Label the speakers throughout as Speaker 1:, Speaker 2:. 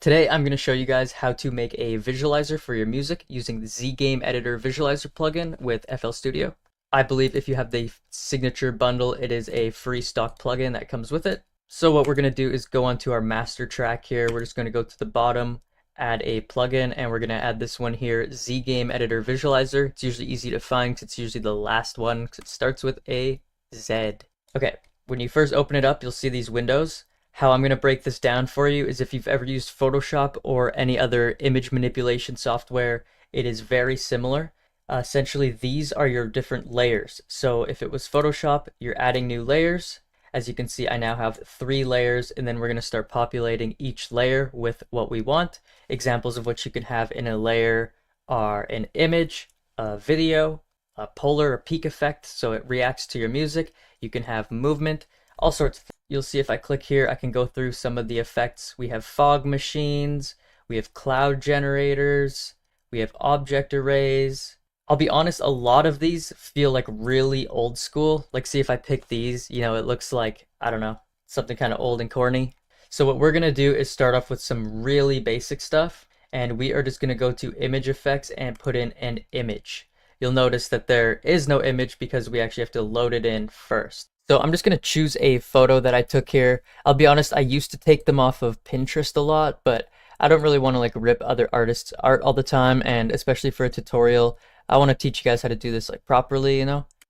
Speaker 1: Today I'm going to show you guys how to make a visualizer for your music using the zGameEditor visualizer plugin with FL Studio. I believe if you have the signature bundle, it is a free stock plugin that comes with it. So what we're going to do is go onto our master track here. We're just going to go to the bottom, add a plugin, and we're going to add this one here, zGameEditor visualizer. It's usually easy to find because it's usually the last one because it starts with a Z. Okay, when you first open it up, you'll see these windows. How I'm going to break this down for you is if you've ever used Photoshop or any other image manipulation software, it is very similar. Essentially, these are your different layers. So if it was Photoshop, you're adding new layers. As you can see, I now have 3 layers, and then we're going to start populating each layer with what we want. Examples of what you can have in a layer are an image, a video, a polar or peak effect, so it reacts to your music. You can have movement, all sorts of things. You'll see if I click here, I can go through some of the effects. We have fog machines, we have cloud generators, we have object arrays. I'll be honest, a lot of these feel like really old school. Like, see if I pick these, it looks like, I don't know, something kind of old and corny. So what we're gonna do is start off with some really basic stuff, and we are just gonna go to image effects and put in an image. You'll notice that there is no image because we actually have to load it in first. So I'm just going to choose a photo that I took here. I'll be honest, I used to take them off of Pinterest a lot, but I don't really want to rip other artists' art all the time, and especially for a tutorial, I want to teach you guys how to do this properly,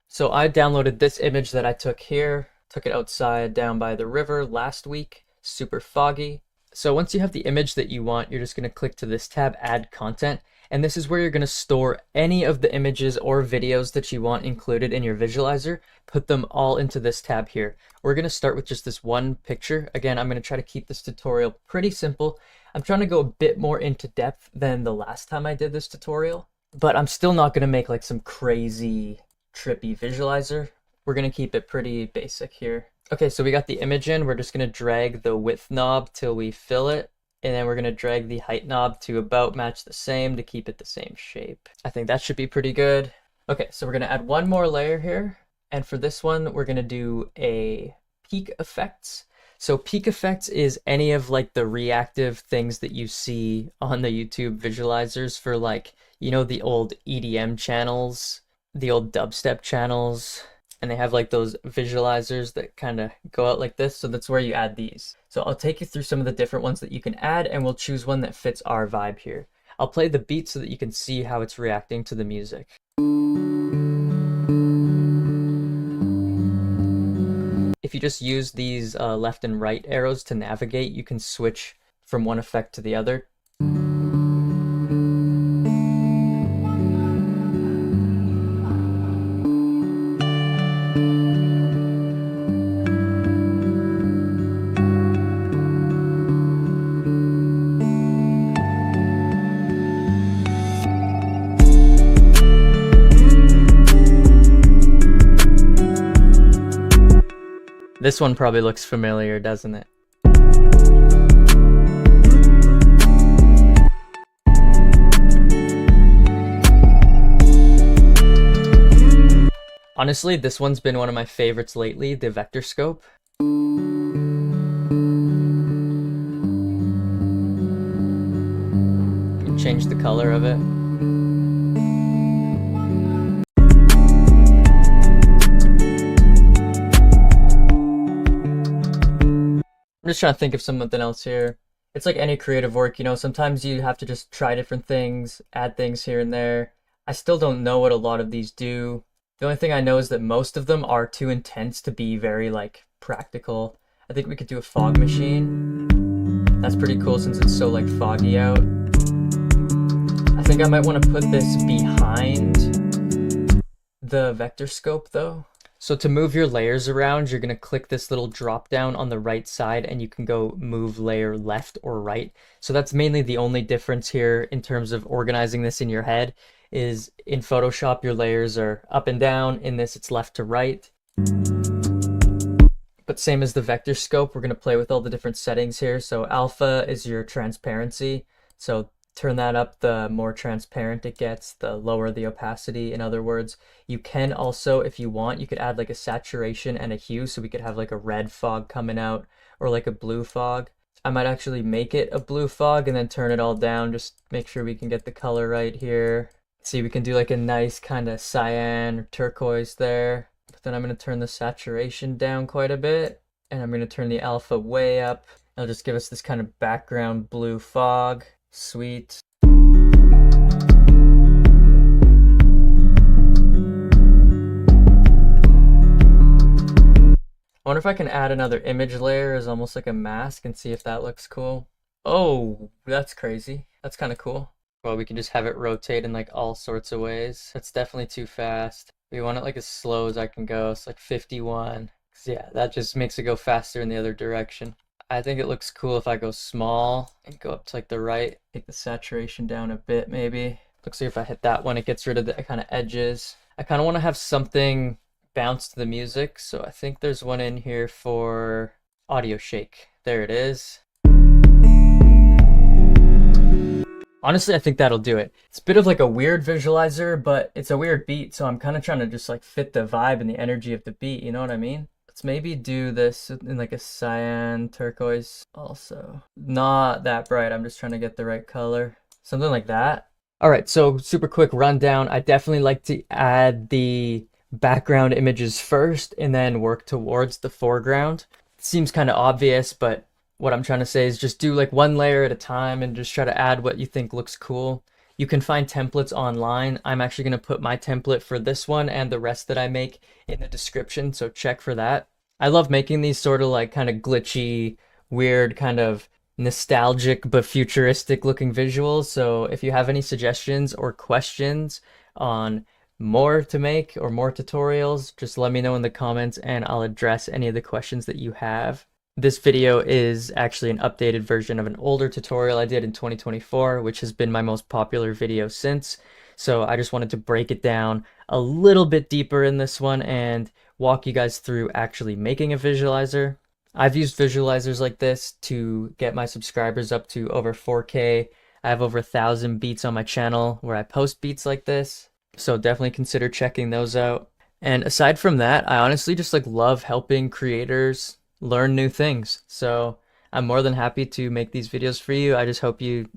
Speaker 1: So I downloaded this image that I took here, took it outside down by the river last week, super foggy. So once you have the image that you want, you're just going to click to this tab, Add Content, and this is where you're going to store any of the images or videos that you want included in your visualizer. Put them all into this tab here. We're going to start with just this one picture. Again, I'm going to try to keep this tutorial pretty simple. I'm trying to go a bit more into depth than the last time I did this tutorial, but I'm still not going to make some crazy trippy visualizer. We're going to keep it pretty basic here. Okay, so we got the image in. We're just going to drag the width knob till we fill it. And then we're going to drag the height knob to about match the same to keep it the same shape. I think that should be pretty good. Okay, so we're going to add one more layer here. And for this one, we're going to do a peak effects. So peak effects is any of the reactive things that you see on the YouTube visualizers for the old EDM channels, the old dubstep channels. And they have those visualizers that kind of go out like this. So that's where you add these. So I'll take you through some of the different ones that you can add, and we'll choose one that fits our vibe here. I'll play the beat so that you can see how it's reacting to the music. If you just use these left and right arrows to navigate, you can switch from one effect to the other. This one probably looks familiar, doesn't it? Honestly, this one's been one of my favorites lately, the vector scope. You can change the color of it. I'm just trying to think of something else here. It's like any creative work, sometimes you have to just try different things, add things here and there. I still don't know what a lot of these do. The only thing I know is that most of them are too intense to be very practical. I think we could do a fog machine. That's pretty cool since it's so foggy out. I think I might want to put this behind the vector scope though. So to move your layers around, you're going to click this little drop down on the right side, and you can go move layer left or right. So that's mainly the only difference here in terms of organizing this in your head. Is in Photoshop your layers are up and down, in this it's left to right. But same as the vector scope, we're going to play with all the different settings here. So alpha is your transparency, so turn that up, the more transparent it gets, the lower the opacity. In other words, you can also, if you want, you could add a saturation and a hue, so we could have a red fog coming out or a blue fog. I might actually make it a blue fog and then turn it all down, just make sure we can get the color right here. See, we can do like a nice kind of cyan or turquoise there. But then I'm going to turn the saturation down quite a bit, and I'm going to turn the alpha way up. It'll just give us this kind of background blue fog. Sweet. I wonder if I can add another image layer as almost like a mask and see if that looks cool. Oh, that's crazy. That's kind of cool. Well, we can just have it rotate in like all sorts of ways. That's definitely too fast. We want it like as slow as I can go. It's like 51. 'Cause yeah, that just makes it go faster in the other direction. I think it looks cool if I go small and go up to like the right. Take the saturation down a bit maybe. Looks like if I hit that one, it gets rid of the kind of edges. I kind of want to have something bounce to the music, so I think there's one in here for audio shake. There it is. Honestly, I think that'll do it. It's a bit of like a weird visualizer, but it's a weird beat, so I'm kind of trying to just like fit the vibe and the energy of the beat, you know what I mean? Let's maybe do this in like a cyan turquoise also. Not that bright, I'm just trying to get the right color. Something like that. All right, so super quick rundown. I definitely like to add the background images first and then work towards the foreground. It seems kind of obvious, but what I'm trying to say is just do like one layer at a time and just try to add what you think looks cool. You can find templates online. I'm actually going to put my template for this one and the rest that I make in the description, so check for that. I love making these sort of like kind of glitchy, weird, kind of nostalgic but futuristic looking visuals. So if you have any suggestions or questions on more to make or more tutorials, just let me know in the comments and I'll address any of the questions that you have. This video is actually an updated version of an older tutorial I did in 2024, which has been my most popular video since. So I just wanted to break it down a little bit deeper in this one and walk you guys through actually making a visualizer. I've used visualizers like this to get my subscribers up to over 4K. I have over 1,000 beats on my channel where I post beats like this. So definitely consider checking those out. And aside from that, I honestly just like love helping creators learn new things. So I'm more than happy to make these videos for you. I just hope you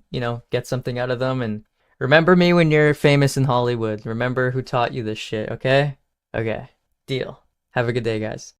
Speaker 1: get something out of them. And remember me when you're famous in Hollywood. Remember who taught you this shit, okay? Okay, deal. Have a good day, guys.